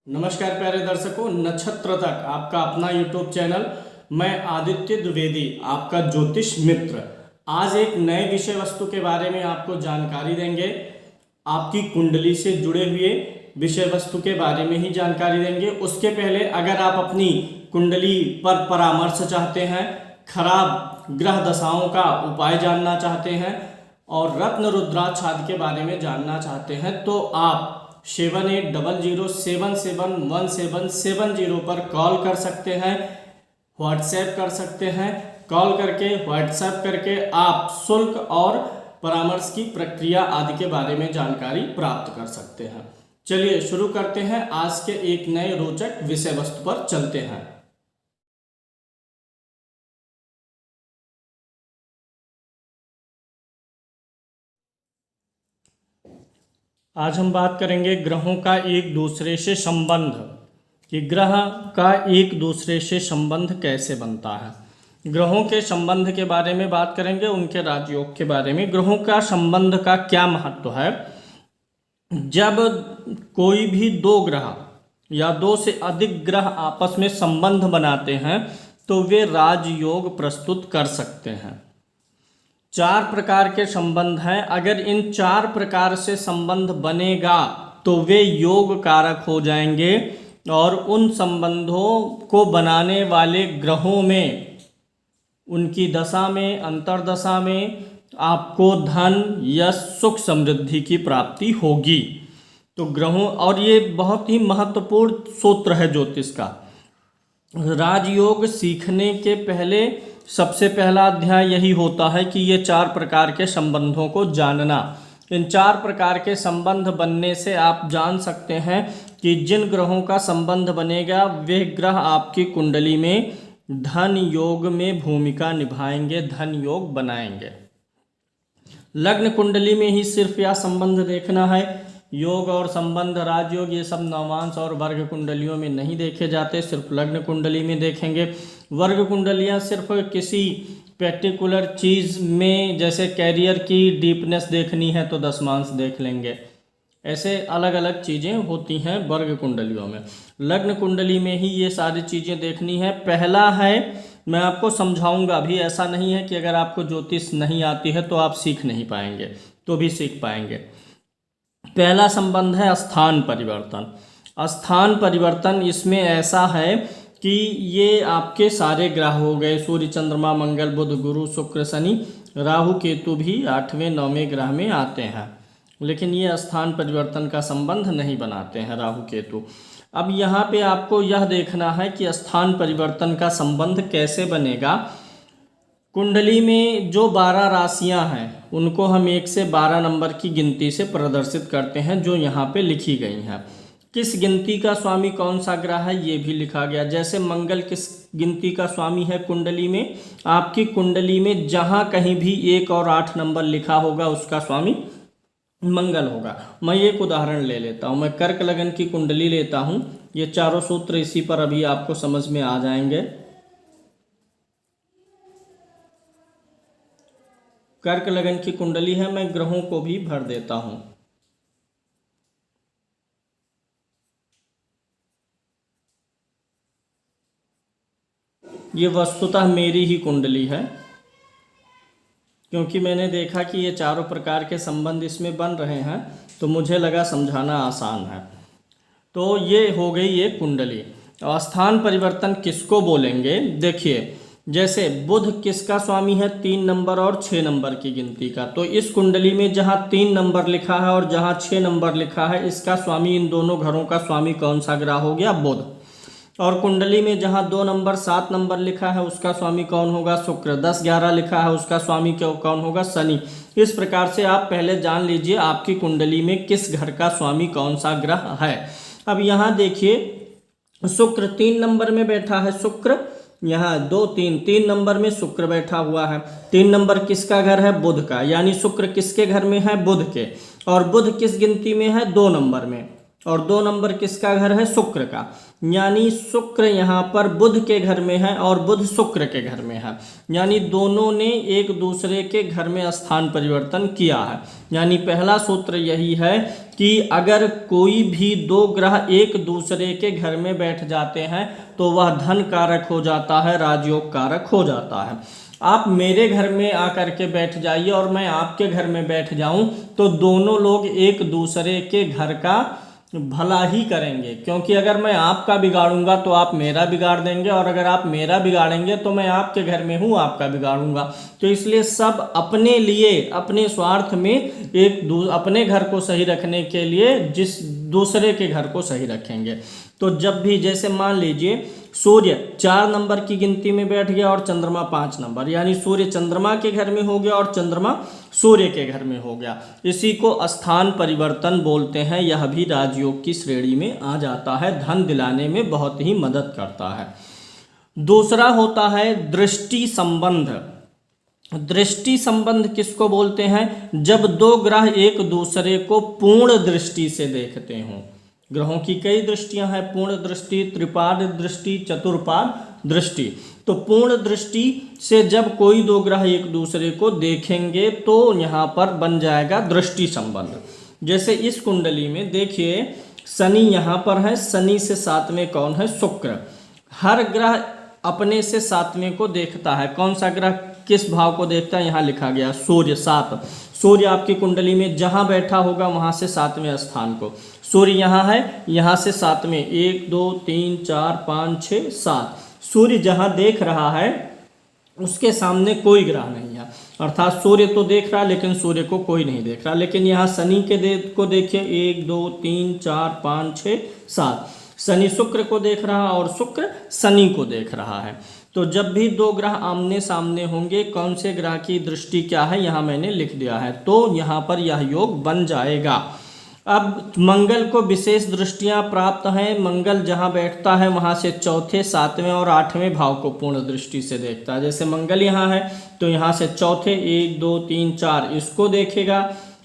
नमस्कार प्यारे दर्शकों, नक्षत्र तक आपका अपना यूट्यूब चैनल। मैं आदित्य द्विवेदी, आपका ज्योतिष मित्र। आज एक नए विषय वस्तु के बारे में आपको जानकारी देंगे। आपकी कुंडली से जुड़े हुए विषय वस्तु के बारे में ही जानकारी देंगे। उसके पहले अगर आप अपनी कुंडली पर परामर्श चाहते हैं, खराब ग्रह दशाओं का उपाय जानना चाहते हैं और रत्न रुद्राक्ष आदि के बारे में जानना चाहते हैं तो आप 7800771770 पर कॉल कर सकते हैं, व्हाट्सएप कर सकते हैं। कॉल करके व्हाट्सएप करके आप शुल्क और परामर्श की प्रक्रिया आदि के बारे में जानकारी प्राप्त कर सकते हैं। चलिए शुरू करते हैं। आज के एक नए रोचक विषय वस्तु पर चलते हैं। आज हम बात करेंगे ग्रहों का एक दूसरे से संबंध, कि ग्रह का एक दूसरे से संबंध कैसे बनता है। ग्रहों के संबंध के बारे में बात करेंगे, उनके राजयोग के बारे में। ग्रहों का संबंध का क्या महत्व है। जब कोई भी दो ग्रह या दो से अधिक ग्रह आपस में संबंध बनाते हैं तो वे राजयोग प्रस्तुत कर सकते हैं। 4 प्रकार के संबंध हैं। अगर इन 4 प्रकार से संबंध बनेगा तो वे योग कारक हो जाएंगे और उन संबंधों को बनाने वाले ग्रहों में, उनकी दशा में, अंतर्दशा में आपको धन, यश, सुख, समृद्धि की प्राप्ति होगी। तो ग्रहों, और ये बहुत ही महत्वपूर्ण सूत्र है ज्योतिष का। राजयोग सीखने के पहले सबसे पहला अध्याय यही होता है कि ये 4 प्रकार के संबंधों को जानना। इन 4 प्रकार के संबंध बनने से आप जान सकते हैं कि जिन ग्रहों का संबंध बनेगा वे ग्रह आपकी कुंडली में धन योग में भूमिका निभाएंगे, धन योग बनाएंगे। लग्न कुंडली में ही सिर्फ यह संबंध देखना है। योग और संबंध, राजयोग, ये सब नवांश और वर्ग कुंडलियों में नहीं देखे जाते, सिर्फ लग्न कुंडली में देखेंगे। वर्ग कुंडलियां सिर्फ किसी पर्टिकुलर चीज़ में, जैसे कैरियर की डीपनेस देखनी है तो दशमांश देख लेंगे। ऐसे अलग अलग चीज़ें होती हैं वर्ग कुंडलियों में। लग्न कुंडली में ही ये सारी चीज़ें देखनी है। पहला है, मैं आपको समझाऊंगा भी, ऐसा नहीं है कि अगर आपको ज्योतिष नहीं आती है तो आप सीख नहीं पाएंगे, तो भी सीख पाएंगे। पहला संबंध है स्थान परिवर्तन। स्थान परिवर्तन इसमें ऐसा है कि ये आपके सारे ग्रह हो गए, सूर्य, चंद्रमा, मंगल, बुध, गुरु, शुक्र, शनि, राहु, केतु भी 8वें 9वें ग्रह में आते हैं, लेकिन ये स्थान परिवर्तन का संबंध नहीं बनाते हैं राहु केतु। अब यहाँ पे आपको यह देखना है कि स्थान परिवर्तन का संबंध कैसे बनेगा। कुंडली में जो 12 राशियां हैं उनको हम 1 से 12 नंबर की गिनती से प्रदर्शित करते हैं, जो यहाँ पे लिखी गई हैं। किस गिनती का स्वामी कौन सा ग्रह है ये भी लिखा गया। जैसे मंगल किस गिनती का स्वामी है कुंडली में, आपकी कुंडली में जहाँ कहीं भी 1 और 8 नंबर लिखा होगा उसका स्वामी मंगल होगा। मैं एक उदाहरण ले लेता हूँ। मैं कर्क लगन की कुंडली लेता हूँ। ये चारों सूत्र इसी पर अभी आपको समझ में आ जाएंगे। कर्क लगन की कुंडली है, मैं ग्रहों को भी भर देता हूं। ये वस्तुतः मेरी ही कुंडली है, क्योंकि मैंने देखा कि ये चारों प्रकार के संबंध इसमें बन रहे हैं तो मुझे लगा समझाना आसान है। तो ये हो गई ये कुंडली। और स्थान परिवर्तन किसको बोलेंगे, देखिए, जैसे बुध किसका स्वामी है, 3 नंबर और 6 नंबर की गिनती का। तो इस कुंडली में जहाँ 3 नंबर लिखा है और जहाँ 6 नंबर लिखा है, इसका स्वामी, इन दोनों घरों का स्वामी कौन सा ग्रह हो गया, बुध। और कुंडली में जहाँ 2 नंबर 7 नंबर लिखा है उसका स्वामी कौन होगा, शुक्र। 10 11 लिखा है उसका स्वामी कौन होगा, शनि। इस प्रकार से आप पहले जान लीजिए आपकी कुंडली में किस घर का स्वामी कौन सा ग्रह है। अब यहाँ देखिए, शुक्र 3 नंबर में बैठा है, शुक्र यहाँ 2 3 नंबर में शुक्र बैठा हुआ है। 3 नंबर किसका घर है, बुध का, यानी शुक्र किसके घर में है, बुध के। और बुध किस गिनती में है, 2 नंबर में। और 2 नंबर किसका घर है? शुक्र का। यानी शुक्र यहाँ पर बुध के घर में है और बुध शुक्र के घर में है, यानी दोनों ने एक दूसरे के घर में स्थान परिवर्तन किया है। यानी पहला सूत्र यही है कि अगर कोई भी 2 ग्रह एक दूसरे के घर में बैठ जाते हैं तो वह धन कारक हो जाता है, राजयोग कारक हो जाता है। आप मेरे घर में आकर के बैठ जाइए और मैं आपके घर में बैठ जाऊं तो दोनों लोग एक दूसरे के घर का भला ही करेंगे, क्योंकि अगर मैं आपका बिगाड़ूंगा तो आप मेरा बिगाड़ देंगे, और अगर आप मेरा बिगाड़ेंगे तो मैं आपके घर में हूँ आपका बिगाड़ूंगा। तो इसलिए सब अपने लिए, अपने स्वार्थ में अपने घर को सही रखने के लिए दूसरे के घर को सही रखेंगे। तो जब भी, जैसे मान लीजिए सूर्य 4 नंबर की गिनती में बैठ गया और चंद्रमा 5 नंबर, यानी सूर्य चंद्रमा के घर में हो गया और चंद्रमा सूर्य के घर में हो गया, इसी को स्थान परिवर्तन बोलते हैं। यह भी राजयोग की श्रेणी में आ जाता है, धन दिलाने में बहुत ही मदद करता है। दूसरा होता है दृष्टि संबंध। दृष्टि संबंध किसको बोलते हैं? जब 2 ग्रह एक दूसरे को पूर्ण दृष्टि से देखते हों। ग्रहों की कई दृष्टियां हैं, पूर्ण दृष्टि, त्रिपाद दृष्टि, चतुर्पाद दृष्टि। तो पूर्ण दृष्टि से जब कोई 2 ग्रह एक दूसरे को देखेंगे तो यहाँ पर बन जाएगा दृष्टि संबंध। जैसे इस कुंडली में देखिए शनि यहाँ पर है, शनि से 7वें कौन है? शुक्र। हर ग्रह अपने से 7वें को देखता है। कौन सा ग्रह किस भाव को देखता है? यहाँ लिखा गया सूर्य 7। सूर्य आपकी कुंडली में जहाँ बैठा होगा वहाँ से 7वें स्थान को, सूर्य यहाँ है, यहाँ से 7वें, 1 2 3 4 5 6 7, सूर्य जहाँ देख रहा है उसके सामने कोई ग्रह नहीं है, अर्थात सूर्य तो देख रहा है लेकिन सूर्य को कोई नहीं देख रहा। लेकिन यहाँ शनि के को देखिए, 1 2 3 4 5 6 7, शनि शुक्र को देख रहा और शुक्र शनि को देख रहा है। तो जब भी 2 ग्रह आमने सामने होंगे, कौन से ग्रह की दृष्टि क्या है यहाँ मैंने लिख दिया है, तो यहाँ पर यह योग बन जाएगा। अब मंगल को विशेष दृष्टियां प्राप्त हैं। मंगल जहां बैठता है वहां से 4थे, 7वें और 8वें भाव को पूर्ण दृष्टि से देखता है। जैसे मंगल यहाँ है तो यहाँ से 4थे, 1 2 3 4 इसको देखेगा,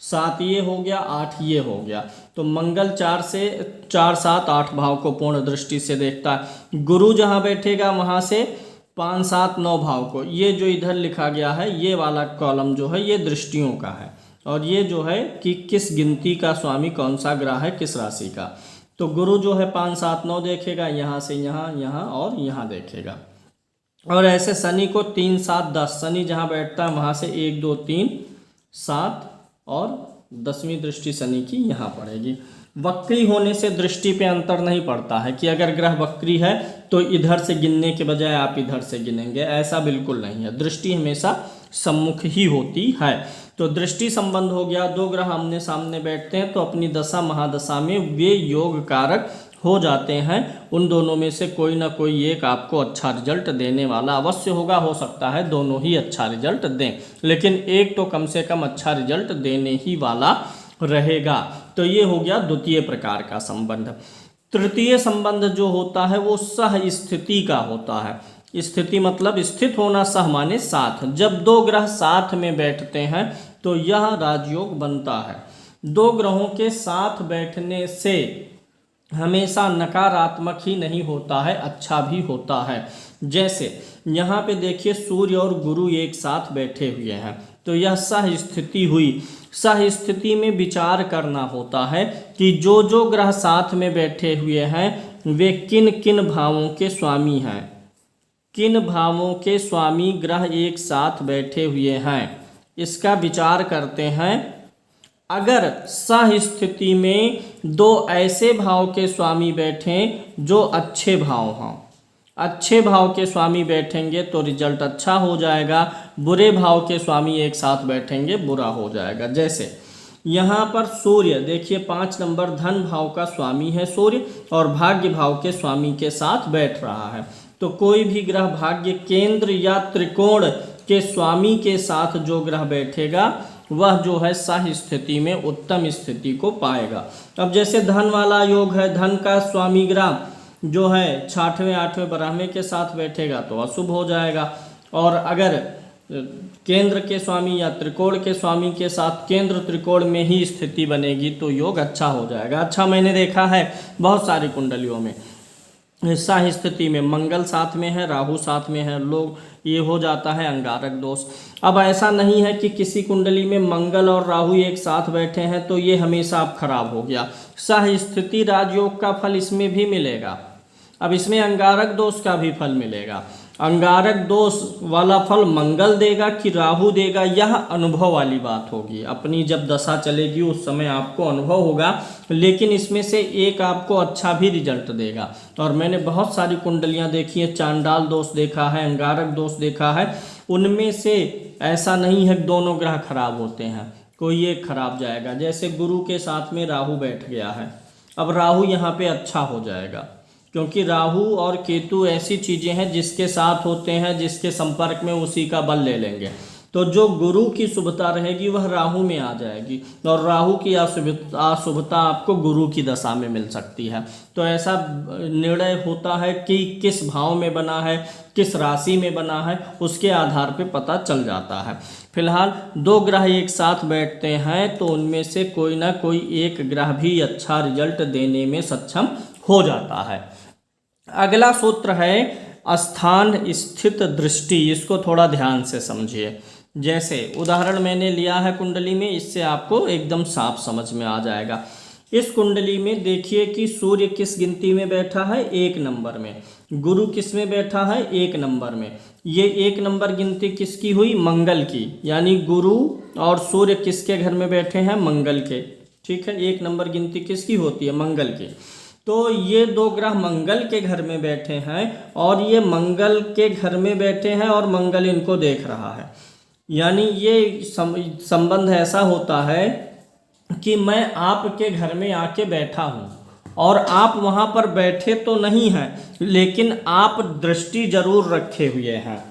7 ये हो गया, 8 ये हो गया। तो मंगल 4 से 4 7 8 भाव को पूर्ण दृष्टि से देखता है। गुरु जहाँ बैठेगा वहाँ से 5 7 9 भाव को, ये जो इधर लिखा गया है ये वाला कॉलम जो है ये दृष्टियों का है, और ये जो है कि किस गिनती का स्वामी कौन सा ग्रह है, किस राशि का। तो गुरु जो है 5 7 9 देखेगा, यहाँ से यहाँ, यहाँ और यहाँ देखेगा। और ऐसे शनि को 3 7 10, शनि जहाँ बैठता है वहाँ से 1 2 3 7 और 10वीं दृष्टि शनि की यहाँ पड़ेगी। वक्री होने से दृष्टि पे अंतर नहीं पड़ता है कि अगर ग्रह वक्री है तो इधर से गिनने के बजाय आप इधर से गिनेंगे, ऐसा बिल्कुल नहीं है। दृष्टि हमेशा सम्मुख ही होती है। तो दृष्टि संबंध हो गया। 2 ग्रह आमने सामने बैठते हैं तो अपनी दशा महादशा में वे योग कारक हो जाते हैं। उन दोनों में से कोई ना कोई एक आपको अच्छा रिजल्ट देने वाला अवश्य होगा। हो सकता है दोनों ही अच्छा रिजल्ट दें, लेकिन एक तो कम से कम अच्छा रिजल्ट देने ही वाला रहेगा। तो ये हो गया द्वितीय प्रकार का संबंध। तृतीय संबंध जो होता है वो सह स्थिति का होता है। स्थिति मतलब स्थित होना, सह माने साथ। जब 2 ग्रह साथ में बैठते हैं तो यह राजयोग बनता है। 2 ग्रहों के साथ बैठने से हमेशा नकारात्मक ही नहीं होता है, अच्छा भी होता है। जैसे यहाँ पे देखिए सूर्य और गुरु एक साथ बैठे हुए हैं तो यह सह स्थिति हुई। सह स्थिति में विचार करना होता है कि जो जो ग्रह साथ में बैठे हुए हैं वे किन किन भावों के स्वामी हैं, किन भावों के स्वामी ग्रह एक साथ बैठे हुए हैं, इसका विचार करते हैं। अगर सह स्थिति में 2 ऐसे भाव के स्वामी बैठें जो अच्छे भाव हों, अच्छे भाव के स्वामी बैठेंगे तो रिजल्ट अच्छा हो जाएगा। बुरे भाव के स्वामी एक साथ बैठेंगे बुरा हो जाएगा। जैसे यहाँ पर सूर्य देखिए 5 नंबर धन भाव का स्वामी है सूर्य, और भाग्य भाव के स्वामी के साथ बैठ रहा है। तो कोई भी ग्रह भाग्य केंद्र या त्रिकोण के स्वामी के साथ जो ग्रह बैठेगा वह जो है सह स्थिति में उत्तम स्थिति को पाएगा। अब जैसे धन वाला योग है, धन का स्वामी ग्रह जो है 6वें 8वें 12वें के साथ बैठेगा तो अशुभ हो जाएगा। और अगर केंद्र के स्वामी या त्रिकोण के स्वामी के साथ केंद्र त्रिकोण में ही स्थिति बनेगी तो योग अच्छा हो जाएगा। अच्छा, मैंने देखा है बहुत सारी कुंडलियों में ऐसा ही स्थिति में मंगल साथ में है, राहु साथ में है, लोग ये हो जाता है अंगारक दोष। अब ऐसा नहीं है कि किसी कुंडली में मंगल और राहु एक साथ बैठे हैं तो ये हमेशा अब खराब हो गया। सह स्थिति राजयोग का फल इसमें भी मिलेगा। अब इसमें अंगारक दोष का भी फल मिलेगा। अंगारक दोष वाला फल मंगल देगा कि राहु देगा, यह अनुभव वाली बात होगी। अपनी जब दशा चलेगी उस समय आपको अनुभव होगा, लेकिन इसमें से एक आपको अच्छा भी रिजल्ट देगा। और मैंने बहुत सारी कुंडलियां देखी है, चांडाल दोष देखा है, अंगारक दोष देखा है, उनमें से ऐसा नहीं है दोनों ग्रह खराब होते हैं, कोई एक खराब जाएगा। जैसे गुरु के साथ में राहु बैठ गया है, अब राहु यहाँ पे अच्छा हो जाएगा, क्योंकि राहु और केतु ऐसी चीज़ें हैं जिसके साथ होते हैं, जिसके संपर्क में उसी का बल ले लेंगे। तो जो गुरु की शुभता रहेगी वह राहु में आ जाएगी, और राहु की अशुभता आपको गुरु की दशा में मिल सकती है। तो ऐसा निर्णय होता है कि किस भाव में बना है, किस राशि में बना है, उसके आधार पर पता चल जाता है। फिलहाल दो ग्रह एक साथ बैठते हैं तो उनमें से कोई ना कोई एक ग्रह भी अच्छा रिजल्ट देने में सक्षम हो जाता है। अगला सूत्र है स्थान स्थित दृष्टि। इसको थोड़ा ध्यान से समझिए। जैसे उदाहरण मैंने लिया है कुंडली में, इससे आपको एकदम साफ समझ में आ जाएगा। इस कुंडली में देखिए कि सूर्य किस गिनती में बैठा है, 1 नंबर में। गुरु किस में बैठा है, 1 नंबर में। ये 1 नंबर गिनती किसकी हुई, मंगल की। यानी गुरु और सूर्य किसके घर में बैठे हैं, मंगल के। ठीक है, 1 नंबर गिनती किसकी होती है, मंगल की। तो ये दो ग्रह मंगल के घर में बैठे हैं और ये मंगल के घर में बैठे हैं और मंगल इनको देख रहा है। यानी ये संबंध ऐसा होता है कि मैं आपके घर में आके बैठा हूँ और आप वहाँ पर बैठे तो नहीं हैं, लेकिन आप दृष्टि जरूर रखे हुए हैं।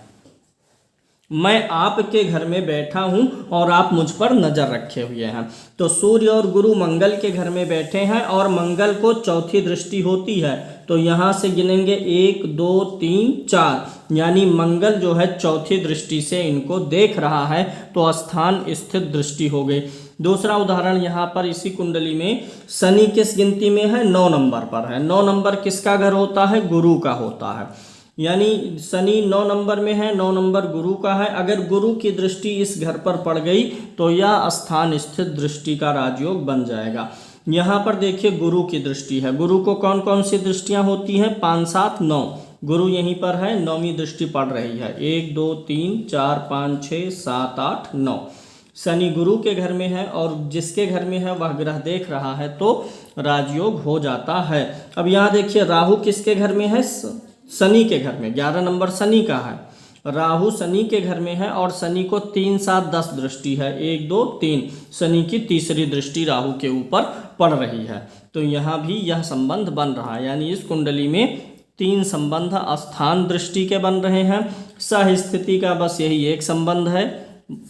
मैं आपके घर में बैठा हूं और आप मुझ पर नजर रखे हुए हैं। तो सूर्य और गुरु मंगल के घर में बैठे हैं और मंगल को चौथी दृष्टि होती है। तो यहां से गिनेंगे 1 2 3 4, यानी मंगल जो है चौथी दृष्टि से इनको देख रहा है, तो स्थान स्थित दृष्टि हो गई। दूसरा उदाहरण यहाँ पर इसी कुंडली में शनि किस गिनती में है, 9 नंबर पर है। 9 नंबर किसका घर होता है, गुरु का होता है। यानी शनि 9 नंबर में है, 9 नंबर गुरु का है। अगर गुरु की दृष्टि इस घर पर पड़ गई तो यह स्थान स्थित दृष्टि का राजयोग बन जाएगा। यहाँ पर देखिए गुरु की दृष्टि है। गुरु को कौन कौन सी दृष्टियां होती हैं, 5 7 9। गुरु यहीं पर है, 9वीं दृष्टि पड़ रही है। 1 2 3 4 5 6 7 8 9। शनि गुरु के घर में है और जिसके घर में है वह ग्रह देख रहा है तो राजयोग हो जाता है। अब यहाँ देखिए राहु किसके घर में है, शनि के घर में। 11 नंबर शनि का है। राहु शनि के घर में है और शनि को 3 7 10 दृष्टि है। 1 2 3, शनि की तीसरी दृष्टि राहु के ऊपर पड़ रही है। तो यहाँ भी यह संबंध बन रहा है। यानी इस कुंडली में 3 संबंध स्थान दृष्टि के बन रहे हैं। सह स्थिति का बस यही एक संबंध है,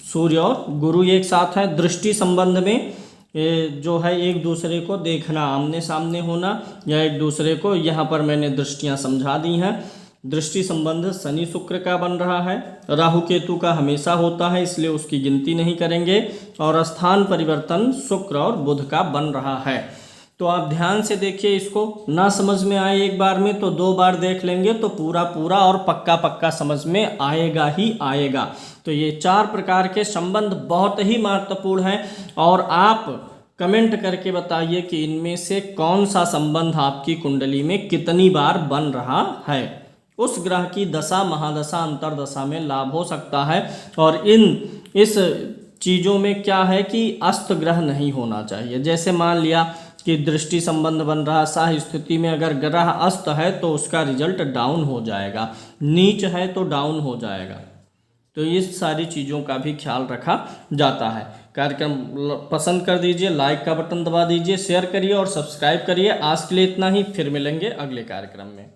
सूर्य और गुरु एक साथ है। दृष्टि संबंध में जो है एक दूसरे को देखना, आमने सामने होना, या एक दूसरे को, यहाँ पर मैंने दृष्टियाँ समझा दी हैं। दृष्टि संबंध शनि शुक्र का बन रहा है, राहु केतु का हमेशा होता है, इसलिए उसकी गिनती नहीं करेंगे। और स्थान परिवर्तन शुक्र और बुध का बन रहा है। तो आप ध्यान से देखिए, इसको ना समझ में आए एक बार में तो 2 बार देख लेंगे तो पूरा पूरा और पक्का पक्का समझ में आएगा ही आएगा। तो ये 4 प्रकार के संबंध बहुत ही महत्वपूर्ण हैं और आप कमेंट करके बताइए कि इनमें से कौन सा संबंध आपकी कुंडली में कितनी बार बन रहा है। उस ग्रह की दशा, महादशा, अंतरदशा में लाभ हो सकता है। और इस चीज़ों में क्या है कि अस्त ग्रह नहीं होना चाहिए। जैसे मान लिया कि दृष्टि संबंध बन रहा, सह स्थिति में अगर ग्रह अस्त है तो उसका रिजल्ट डाउन हो जाएगा, नीच है तो डाउन हो जाएगा। तो इस सारी चीज़ों का भी ख्याल रखा जाता है। कार्यक्रम पसंद कर दीजिए, लाइक का बटन दबा दीजिए, शेयर करिए और सब्सक्राइब करिए। आज के लिए इतना ही, फिर मिलेंगे अगले कार्यक्रम में।